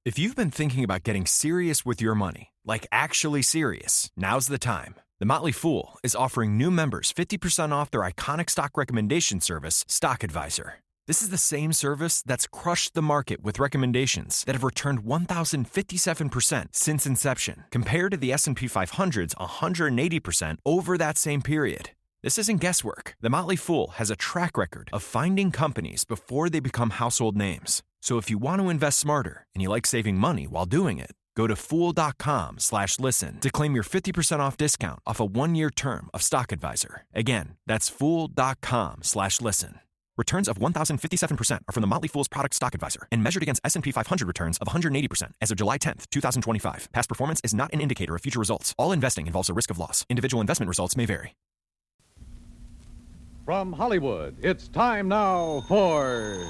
If you've been thinking about getting serious with your money, like actually serious, now's the time. The Motley Fool is offering new members 50% off their iconic stock recommendation service, Stock Advisor. This is the same service that's crushed the market with recommendations that have returned 1,057% since inception, compared to the S&P 500's 180% over that same period. This isn't guesswork. The Motley Fool has a track record of finding companies before they become household names. So if you want to invest smarter and you like saving money while doing it, go to Fool.com/listen to claim your 50% off discount off a 1-year term of Stock Advisor. Again, that's Fool.com/listen. Returns of 1,057% are from the Motley Fool's product Stock Advisor and measured against S&P 500 returns of 180% as of July 10th, 2025. Past performance is not an indicator of future results. All investing involves a risk of loss. Individual investment results may vary. From Hollywood, it's time now for...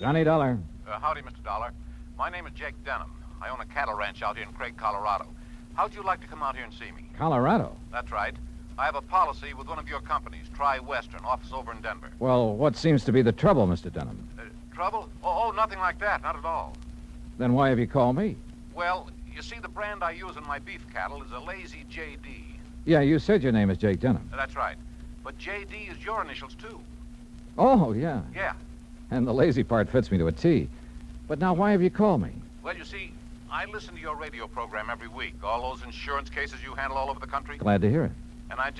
Johnny Dollar. Howdy, Mr. Dollar. My name is Jake Denham. I own a cattle ranch out here in Craig, Colorado. How'd you like to come out here and see me? Colorado? That's right. I have a policy with one of your companies, Tri-Western, office over in Denver. Well, what seems to be the trouble, Mr. Denham? Trouble? Oh, nothing like that. Not at all. Then why have you called me? Well, you see, the brand I use in my beef cattle is a Lazy JD. Yeah, you said your name is Jake Denham. That's right. But JD is your initials, too. Oh, yeah. Yeah. And the lazy part fits me to a T. But now why have you called me? Well, you see, I listen to your radio program every week. All those insurance cases you handle all over the country. Glad to hear it. And I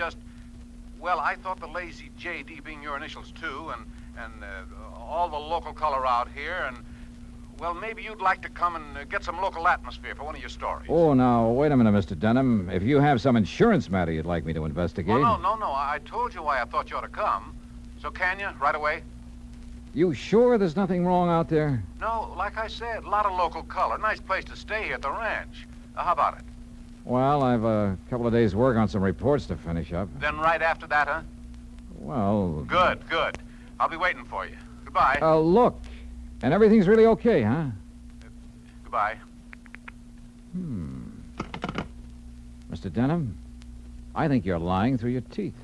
thought the Lazy JD being your initials, too, and all the local color out here, and, well, maybe you'd like to come and get some local atmosphere for one of your stories. Oh, now, wait a minute, Mr. Denham. If you have some insurance matter you'd like me to investigate... Oh, no. I told you why I thought you ought to come. So can you, right away? You sure there's nothing wrong out there? No, like I said, a lot of local color. Nice place to stay here at the ranch. How about it? Well, I've a couple of days' work on some reports to finish up. Then right after that, huh? Well... Good. I'll be waiting for you. Goodbye. Look. And everything's really okay, huh? Goodbye. Mr. Denham, I think you're lying through your teeth.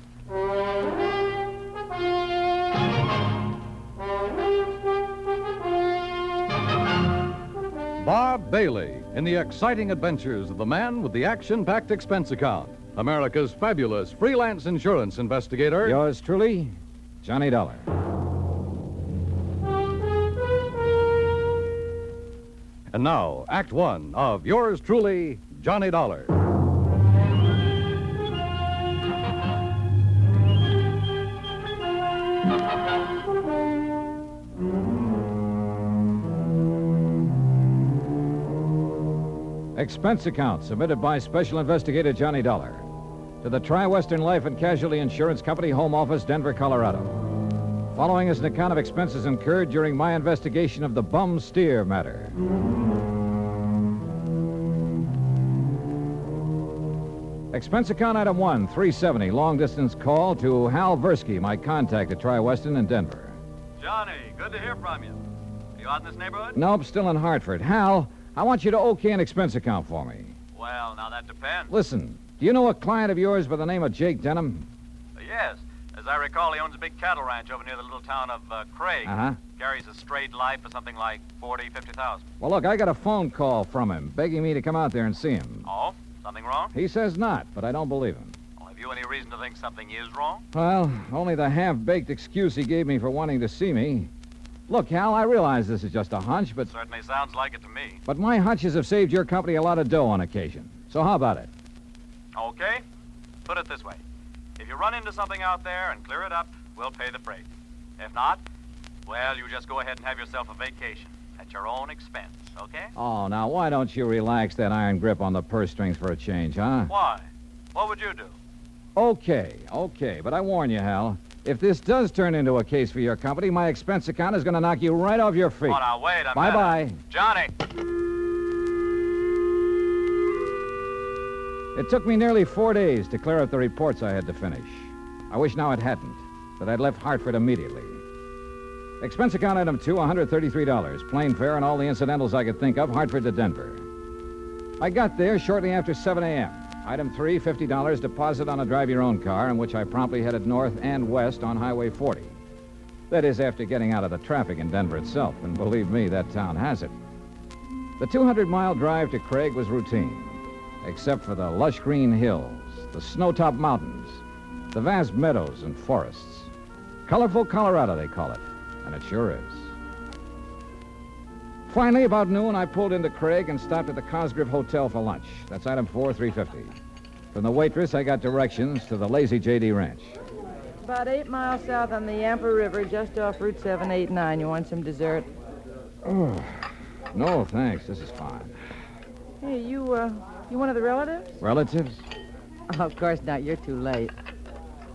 Bob Bailey in the exciting adventures of the man with the action-packed expense account, America's fabulous freelance insurance investigator. Yours truly, Johnny Dollar. And now, Act One of yours truly, Johnny Dollar. Expense account submitted by Special Investigator Johnny Dollar to the Tri-Western Life and Casualty Insurance Company, Home Office, Denver, Colorado. Following is an account of expenses incurred during my investigation of the Bumsteer matter. Expense account item 1, 370, long-distance call to Hal Versky, my contact at Tri-Western in Denver. Johnny, good to hear from you. Are you out in this neighborhood? Nope, still in Hartford. Hal, I want you to okay an expense account for me. Well, now that depends. Listen, do you know a client of yours by the name of Jake Denham? Yes. As I recall, he owns a big cattle ranch over near the little town of Craig. Uh-huh. Carries a straight life for something like 40, 50,000. Well, look, I got a phone call from him begging me to come out there and see him. Oh? Something wrong? He says not, but I don't believe him. Well, have you any reason to think something is wrong? Well, only the half-baked excuse he gave me for wanting to see me. Look, Hal, I realize this is just a hunch, but... Certainly sounds like it to me. But my hunches have saved your company a lot of dough on occasion. So how about it? Okay. Put it this way. If you run into something out there and clear it up, we'll pay the freight. If not, well, you just go ahead and have yourself a vacation at your own expense, okay? Oh, now, why don't you relax that iron grip on the purse strings for a change, huh? Why? What would you do? Okay, but I warn you, Hal, if this does turn into a case for your company, my expense account is going to knock you right off your feet. Oh, now, wait a minute. Bye-bye. Johnny! It took me nearly 4 days to clear up the reports I had to finish. I wish now it hadn't, that I'd left Hartford immediately. Expense account item 2, $133. Plane fare and all the incidentals I could think of, Hartford to Denver. I got there shortly after 7 a.m. Item 3, $50 deposit on a drive-your-own car, in which I promptly headed north and west on Highway 40. That is, after getting out of the traffic in Denver itself, and believe me, that town has it. The 200-mile drive to Craig was routine, except for the lush green hills, the snow-topped mountains, the vast meadows and forests. Colorful Colorado, they call it, and it sure is. Finally, about noon, I pulled into Craig and stopped at the Cosgrove Hotel for lunch. That's item 4, $3.50. From the waitress, I got directions to the Lazy J.D. Ranch. About 8 miles south on the Yampa River, just off Route 789. You want some dessert? Oh, no, thanks. This is fine. Hey, you one of the relatives? Relatives? Oh, of course not. You're too late.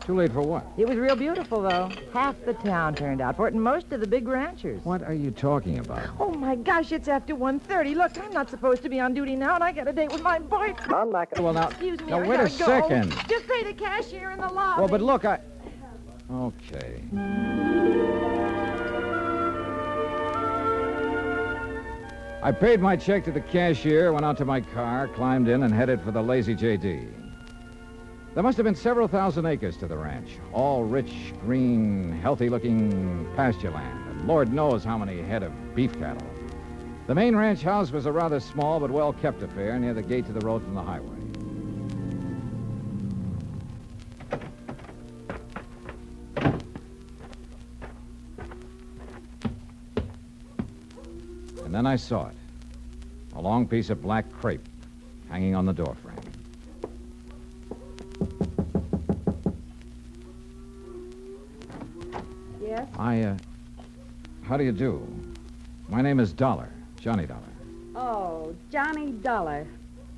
Too late for what? It was real beautiful, though. Half the town turned out for it, and most of the big ranchers. What are you talking about? Oh, my gosh, it's after 1:30. Look, I'm not supposed to be on duty now, and I got a date with my boyfriend. Well, now, Excuse me, now I wait a gotta go. second. Just pay the cashier in the lobby. Well, but look, Okay. I paid my check to the cashier, went out to my car, climbed in, and headed for the Lazy J.D. There must have been several thousand acres to the ranch, all rich, green, healthy-looking pasture land, and Lord knows how many head of beef cattle. The main ranch house was a rather small but well-kept affair near the gate to the road from the highway. And then I saw it, a long piece of black crepe hanging on the doorframe. Yes? How do you do? My name is Dollar, Johnny Dollar. Oh, Johnny Dollar.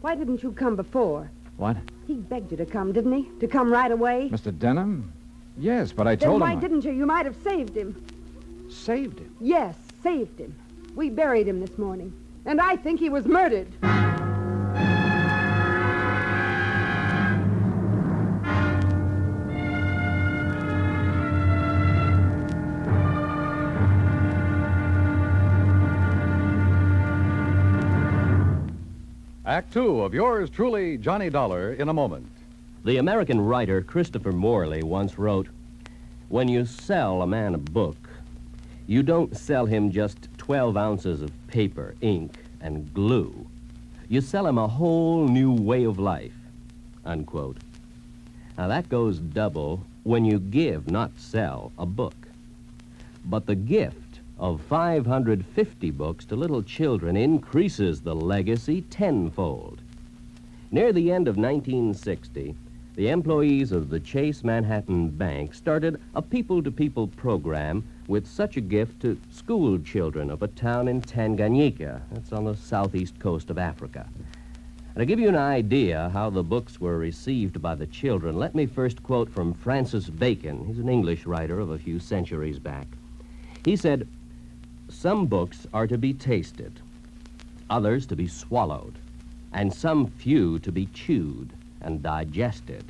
Why didn't you come before? What? He begged you to come, didn't he? To come right away? Mr. Denham? Yes, but I Then told why him didn't you? You might have saved him. Saved him. Yes, saved him. We buried him this morning. And I think he was murdered. Act 2 of yours truly, Johnny Dollar, in a moment. The American writer Christopher Morley once wrote, "When you sell a man a book, you don't sell him just 12 ounces of paper, ink, and glue. You sell him a whole new way of life," unquote. Now that goes double when you give, not sell, a book. But the gift of 550 books to little children increases the legacy tenfold. Near the end of 1960, the employees of the Chase Manhattan Bank started a people-to-people program with such a gift to school children of a town in Tanganyika. That's on the southeast coast of Africa. And to give you an idea how the books were received by the children, let me first quote from Francis Bacon. He's an English writer of a few centuries back. He said, "Some books are to be tasted, others to be swallowed, and some few to be chewed and digested."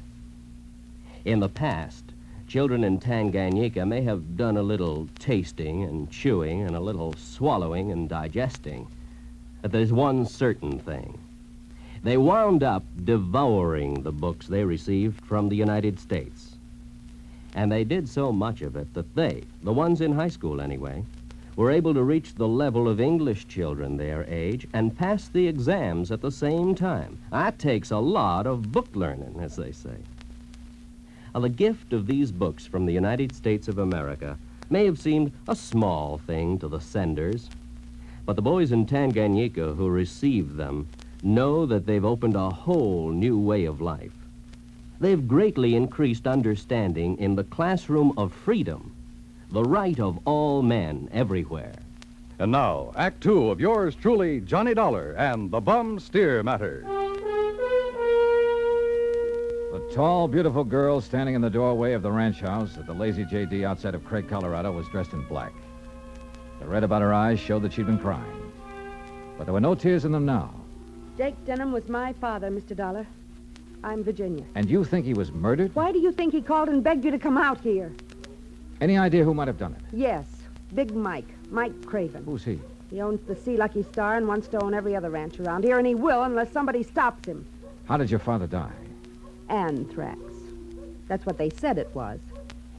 In the past, children in Tanganyika may have done a little tasting and chewing and a little swallowing and digesting. But there's one certain thing. They wound up devouring the books they received from the United States. And they did so much of it that they, the ones in high school anyway, were able to reach the level of English children their age and pass the exams at the same time. That takes a lot of book learning, as they say. Now, the gift of these books from the United States of America may have seemed a small thing to the senders, but the boys in Tanganyika who received them know that they've opened a whole new way of life. They've greatly increased understanding in the classroom of freedom, the right of all men everywhere. And now, Act 2 of yours truly, Johnny Dollar and the Bumsteer Matter. The tall, beautiful girl standing in the doorway of the ranch house at the Lazy J.D. outside of Craig, Colorado, was dressed in black. The red about her eyes showed that she'd been crying. But there were no tears in them now. Jake Denham was my father, Mr. Dollar. I'm Virginia. And you think he was murdered? Why do you think he called and begged you to come out here? Any idea who might have done it? Yes, Big Mike Craven. Who's he? He owns the Sea Lucky Star and wants to own every other ranch around here, and he will unless somebody stops him. How did your father die? Anthrax. That's what they said it was.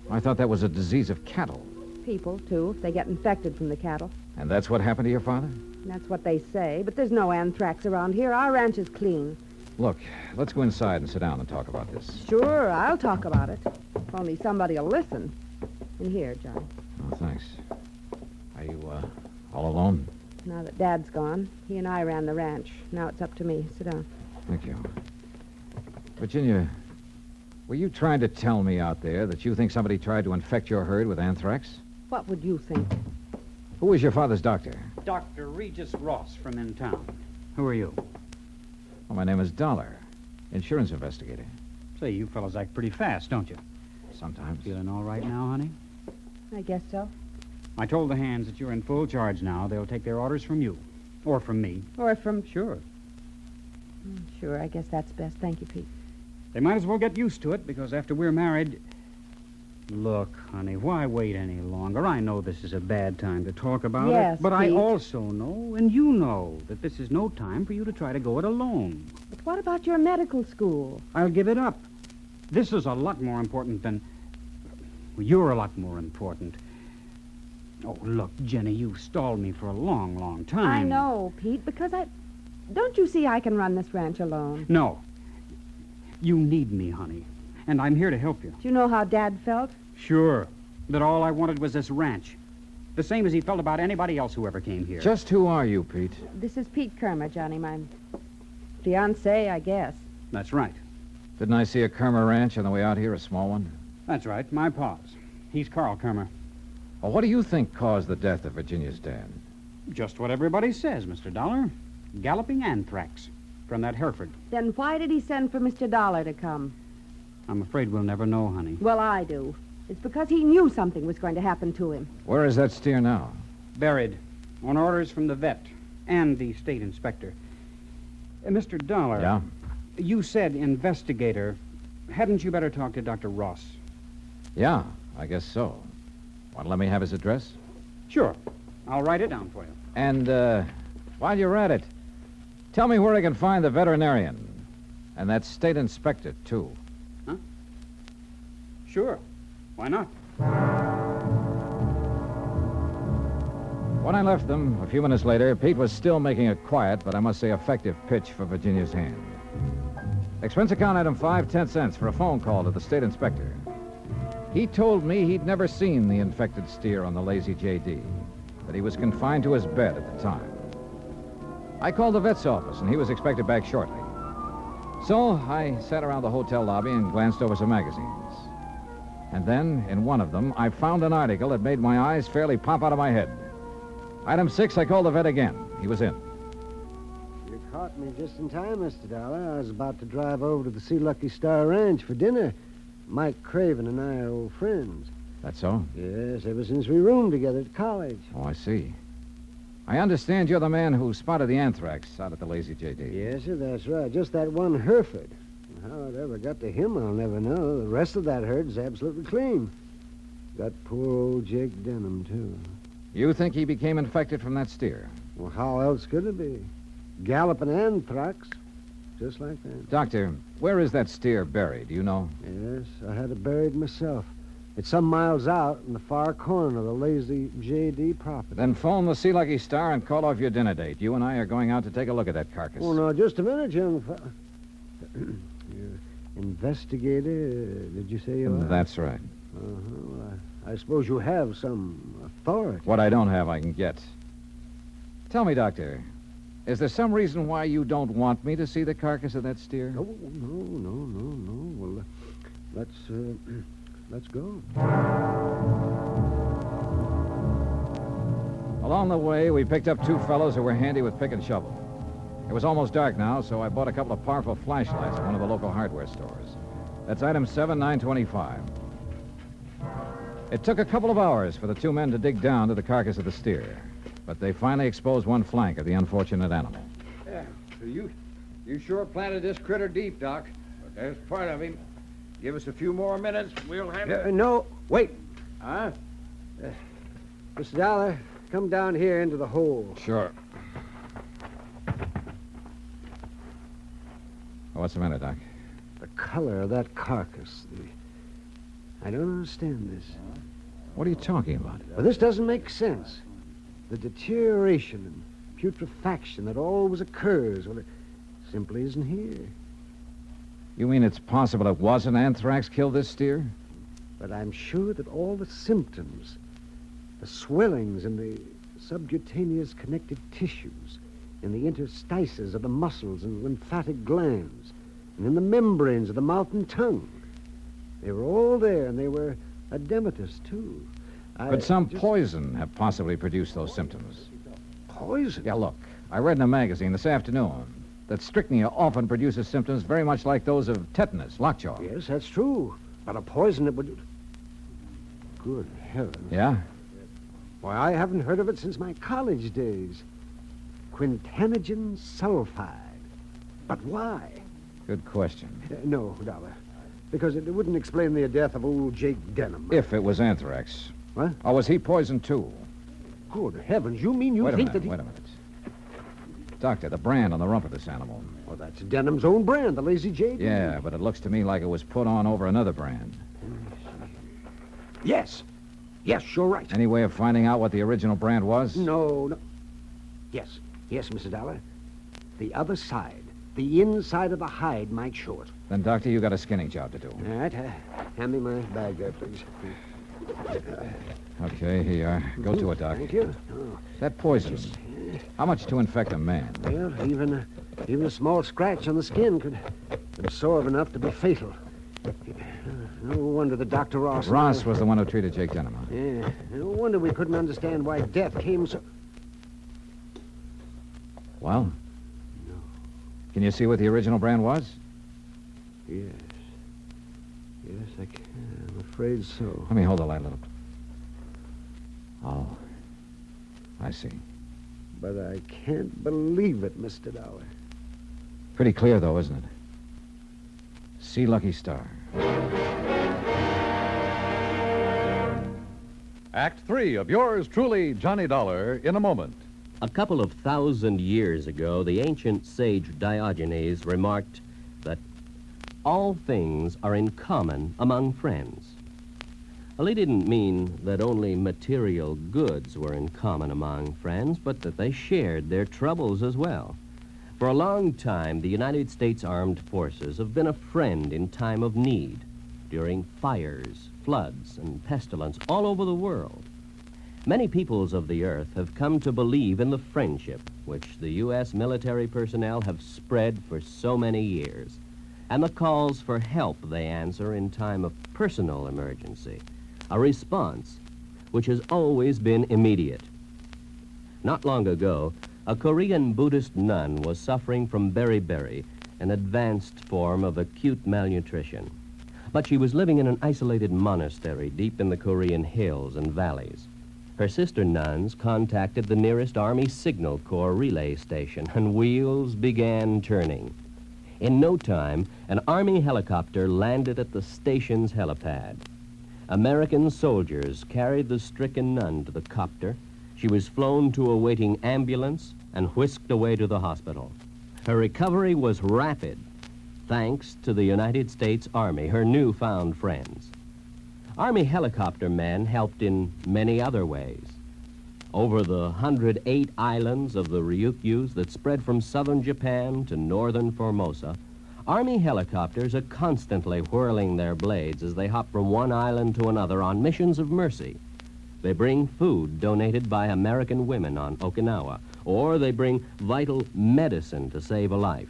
I thought that was a disease of cattle. people, too, if they get infected from the cattle. And that's what happened to your father? That's what they say, but there's no anthrax around here. Our ranch is clean. Look, let's go inside and sit down and talk about this. Sure, I'll talk about it. If only somebody will listen. In here, John. Oh, thanks. Are you, all alone? Now that Dad's gone, he and I ran the ranch. Now it's up to me. Sit down. Thank you. Virginia, were you trying to tell me out there that you think somebody tried to infect your herd with anthrax? What would you think? Who was your father's doctor? Dr. Regis Ross from in town. Who are you? Well, my name is Dollar, insurance investigator. Say, you fellas act pretty fast, don't you? Sometimes. Feeling all right now, honey? I guess so. I told the hands that you're in full charge now. They'll take their orders from you. Or from me. Or from... Sure. Sure, I guess that's best. Thank you, Pete. They might as well get used to it, because after we're married... Look, honey, why wait any longer? I know this is a bad time to talk about Yes, it, but I Pete. also know, and you know, that this is no time for you to try to go it alone. But what about your medical school? I'll give it up. This is a lot more important than... Well, you're a lot more important. Oh, look, Jenny, you've stalled me for a long, long time. I know, Pete, because I... Don't you see I can run this ranch alone? No. You need me, honey, and I'm here to help you. Do you know how Dad felt? Sure. That all I wanted was this ranch. The same as he felt about anybody else who ever came here. Just who are you, Pete? This is Pete Kermer, Johnny, my fiancé, I guess. That's right. Didn't I see a Kermer ranch on the way out here, a small one? That's right, my pa's. He's Carl Kermer. Well, what do you think caused the death of Virginia's dad? Just what everybody says, Mr. Dollar. Galloping anthrax from that Hereford. Then why did he send for Mr. Dollar to come? I'm afraid we'll never know, honey. Well, I do. It's because he knew something was going to happen to him. Where is that steer now? Buried. On orders from the vet and the state inspector. Mr. Dollar. Yeah? You said investigator. Hadn't you better talk to Dr. Ross? Yeah, I guess so. Want to let me have his address? Sure. I'll write it down for you. And, while you're at it, tell me where I can find the veterinarian. And that state inspector, too. Huh? Sure. Why not? When I left them, a few minutes later, Pete was still making a quiet, but I must say effective pitch for Virginia's hand. Expense account item 5 cents for a phone call to the state inspector. He told me he'd never seen the infected steer on the Lazy JD, that he was confined to his bed at the time. I called the vet's office, and he was expected back shortly. So I sat around the hotel lobby and glanced over some magazines. And then, in one of them, I found an article that made my eyes fairly pop out of my head. Item 6, I called the vet again. He was in. You caught me just in time, Mr. Dollar. I was about to drive over to the Sea Lucky Star Ranch for dinner. Mike Craven and I are old friends. That's so? Yes, ever since we roomed together at college. Oh, I see. I understand you're the man who spotted the anthrax out at the Lazy JD. Yes, sir, that's right. Just that one Hereford. How it ever got to him, I'll never know. The rest of that herd's absolutely clean. Got poor old Jake Denham, too. You think he became infected from that steer? Well, how else could it be? Galloping anthrax. Just like that. Doctor, where is that steer buried? Do you know? Yes, I had it buried myself. It's some miles out in the far corner of the Lazy JD property. Then phone the Sea Lucky Star and call off your dinner date. You and I are going out to take a look at that carcass. Oh, no, just a minute, young fellow. You're investigator, did you say you are? That's right. Well, I suppose you have some authority. What I don't have, I can get. Tell me, Doctor, is there some reason why you don't want me to see the carcass of that steer? Oh, no. Well, let's go. Along the way, we picked up two fellows who were handy with pick and shovel. It was almost dark now, so I bought a couple of powerful flashlights at one of the local hardware stores. That's item 7, 925. It took a couple of hours for the two men to dig down to the carcass of the steer, but they finally exposed one flank of the unfortunate animal. Yeah, so you sure planted this critter deep, Doc. But there's part of him. Give us a few more minutes, we'll have it. No, wait. Huh? Mr. Dollar, come down here into the hole. Sure. What's the matter, Doc? The color of that carcass. I don't understand this. What are you talking about? Well, this doesn't make sense. The deterioration and putrefaction that always occurs, well, it simply isn't here. You mean it's possible it wasn't anthrax killed this steer? But I'm sure that all the symptoms, the swellings in the subcutaneous connective tissues, in the interstices of the muscles and lymphatic glands, and in the membranes of the mouth and tongue, they were all there, and they were edematous, too. Could some poison have possibly produced those symptoms? Poison? Yeah, look, I read in a magazine this afternoon that strychnia often produces symptoms very much like those of tetanus, lockjaw. Yes, that's true. But a poison that would... Good heavens. Yeah? Why, I haven't heard of it since my college days. Quintanogen sulfide. But why? Good question. No, Dollar. Because it wouldn't explain the death of old Jake Denham. If it was anthrax. What? Or was he poisoned, too? Good heavens, you mean you Wait a think minute, that he... wait a minute. Doctor, the brand on the rump of this animal. Well, that's Denham's own brand, the Lazy J. Yeah, but it looks to me like it was put on over another brand. Yes. Yes, you're right. Any way of finding out what the original brand was? No. Yes, Mr. Dollar. The other side, the inside of the hide might show it. Then, Doctor, you got a skinning job to do. All right, hand me my bag there, please. Okay, here you are. Go to it, Doc. Thank you. Oh. That poison, how much to infect a man? Well, even a small scratch on the skin could absorb enough to be fatal. No wonder the Dr. Ross... Ross was the one who treated Jake Denham, huh? Yeah, no wonder we couldn't understand why death came so... Well? No. Can you see what the original brand was? Yes. Yes, I can. I'm afraid so. Let me hold the light a little. Oh. I see. But I can't believe it, Mr. Dollar. Pretty clear, though, isn't it? See Lucky Star. Act 3 of yours truly, Johnny Dollar, in a moment. A couple of 1,000 years ago, the ancient sage Diogenes remarked that all things are in common among friends. Well, he didn't mean that only material goods were in common among friends, but that they shared their troubles as well. For a long time, the United States Armed Forces have been a friend in time of need, during fires, floods, and pestilence all over the world. Many peoples of the earth have come to believe in the friendship which the U.S. military personnel have spread for so many years, and the calls for help they answer in time of personal emergency, a response which has always been immediate. Not long ago, a Korean Buddhist nun was suffering from beriberi, an advanced form of acute malnutrition. But she was living in an isolated monastery deep in the Korean hills and valleys. Her sister nuns contacted the nearest Army Signal Corps relay station, and wheels began turning. In no time, an Army helicopter landed at the station's helipad. American soldiers carried the stricken nun to the copter. She was flown to a waiting ambulance and whisked away to the hospital. Her recovery was rapid, thanks to the United States Army, her newfound friends. Army helicopter men helped in many other ways. Over the 108 islands of the Ryukyus that spread from southern Japan to northern Formosa, Army helicopters are constantly whirling their blades as they hop from one island to another on missions of mercy. They bring food donated by American women on Okinawa, or they bring vital medicine to save a life.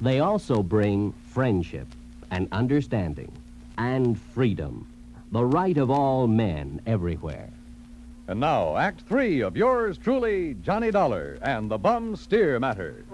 They also bring friendship and understanding and freedom, the right of all men everywhere. And now, Act 3 of yours truly, Johnny Dollar, and the Bumsteer matter.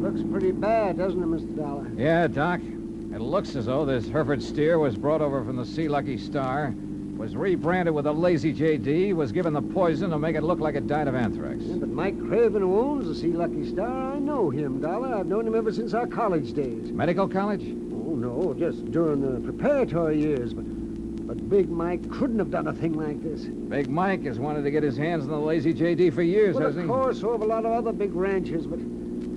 Looks pretty bad, doesn't it, Mr. Dollar? Yeah, Doc. It looks as though this Hereford steer was brought over from the Sea Lucky Star, was rebranded with a Lazy JD, was given the poison to make it look like it died of anthrax. Yeah, but Mike Craven, who owns the Sea Lucky Star, I know him, Dollar. I've known him ever since our college days. Medical college? Oh, no, just during the preparatory years. But But Big Mike couldn't have done a thing like this. Big Mike has wanted to get his hands on the lazy J.D. for years, Well, hasn't of he? course, so have a lot of other big ranchers, but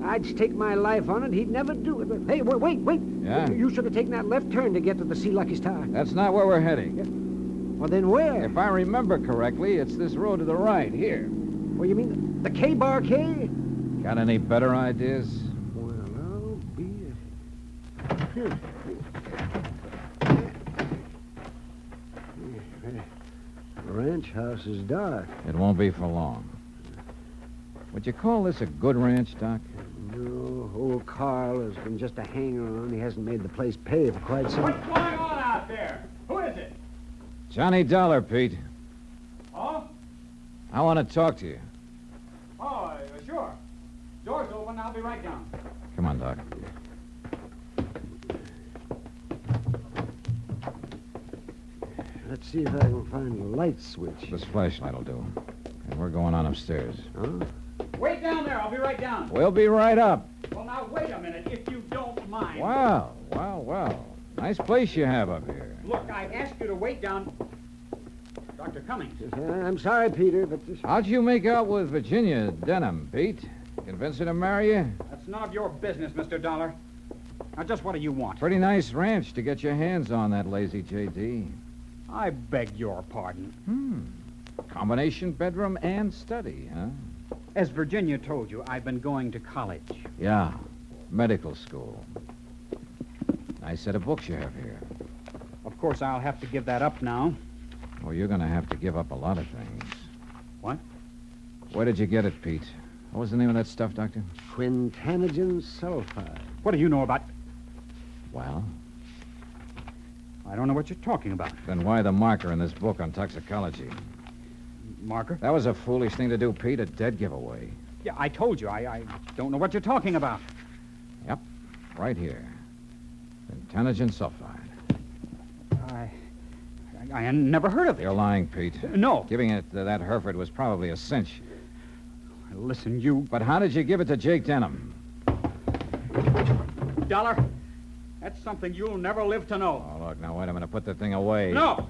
I'd stake my life on it. He'd never do it. But, hey, wait. Yeah? You should have taken that left turn to get to the Sea Lucky Star. That's not where we're heading. Well, then where? If I remember correctly, it's this road to the right, here. Well, you mean the K-Bar K? Got any better ideas? Well, I'll be... Here. The ranch house is dark. It won't be for long. Would you call this a good ranch, Doc? No, old Carl has been just a hanger-on. He hasn't made the place pay for quite some... What's going on out there? Who is it? Johnny Dollar, Pete. Oh? I want to talk to you. Oh, sure. Door's open. I'll be right down. Come on, Doc. Let's see if I can find the light switch. This flashlight will do. And we're going on upstairs. Huh? Wait down there. I'll be right down. We'll be right up. Well, now, wait a minute, if you don't mind. Wow. Nice place you have up here. Look, I asked you to wait down... Dr. Cummings. I'm sorry, Peter, but this... How'd you make out with Virginia Denham, Pete? Convince her to marry you? That's none of your business, Mr. Dollar. Now, just what do you want? Pretty nice ranch to get your hands on, that lazy J.D. I beg your pardon. Combination bedroom and study, huh? As Virginia told you, I've been going to college. Yeah, medical school. Nice set of books you have here. Of course, I'll have to give that up now. Oh, you're going to have to give up a lot of things. What? Where did you get it, Pete? What was the name of that stuff, Doctor? Quintanogen sulfide. What do you know about... Well, I don't know what you're talking about. then why the marker in this book on toxicology? Marker? That was a foolish thing to do, Pete. A dead giveaway. Yeah, I told you. I don't know what you're talking about. Yep, right here. Quintanogen sulfide. I never heard of it. You're lying, Pete. No. Giving it to that Hereford was probably a cinch. Listen, you... But how did you give it to Jake Denham? Dollar, that's something you'll never live to know. Oh, look, now, wait a minute. Put the thing away. No!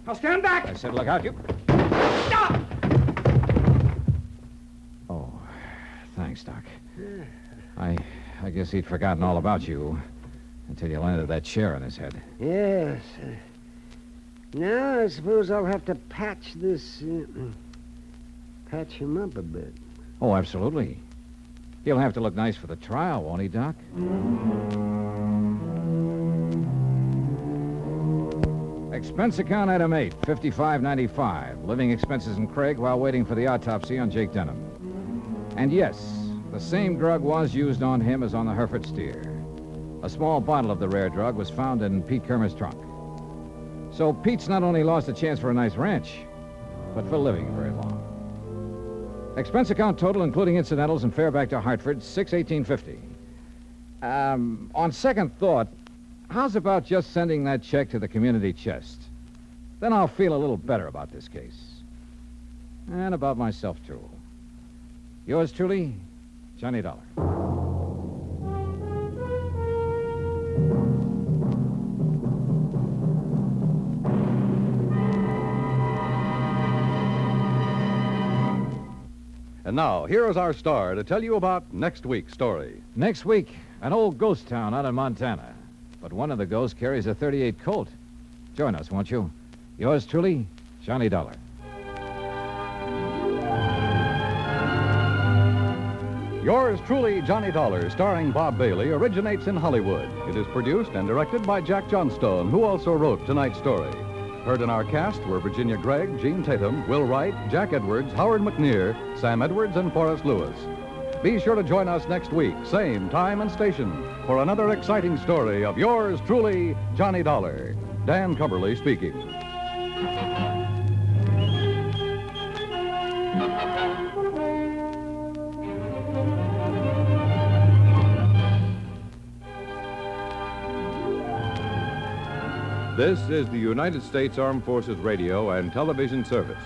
Now stand back! I said look out, you... Stop! Oh, thanks, Doc. I guess he'd forgotten all about you until you landed that chair on his head. Yes. Now, I suppose I'll have to patch this... patch him up a bit. Oh, absolutely. He'll have to look nice for the trial, won't he, Doc? Expense account item 8, $55.95. Living expenses in Craig while waiting for the autopsy on Jake Denham. And yes, the same drug was used on him as on the Hereford steer. A small bottle of the rare drug was found in Pete Kermer's trunk. So Pete's not only lost a chance for a nice ranch, but for living very long. Expense account total, including incidentals and fare back to Hartford, $618.50. On second thought, how's about just sending that check to the community chest? Then I'll feel a little better about this case. And about myself, too. Yours truly, Johnny Dollar. And now, here is our star to tell you about next week's story. Next week, an old ghost town out in Montana. But one of the ghosts carries a .38 Colt. Join us, won't you? Yours truly, Johnny Dollar. Yours truly, Johnny Dollar, starring Bob Bailey, originates in Hollywood. It is produced and directed by Jack Johnstone, who also wrote tonight's story. Heard in our cast were Virginia Gregg, Gene Tatum, Will Wright, Jack Edwards, Howard McNear, Sam Edwards, and Forrest Lewis. Be sure to join us next week, same time and station, for another exciting story of yours truly, Johnny Dollar. Dan Cumberly speaking. This is the United States Armed Forces Radio and Television Service.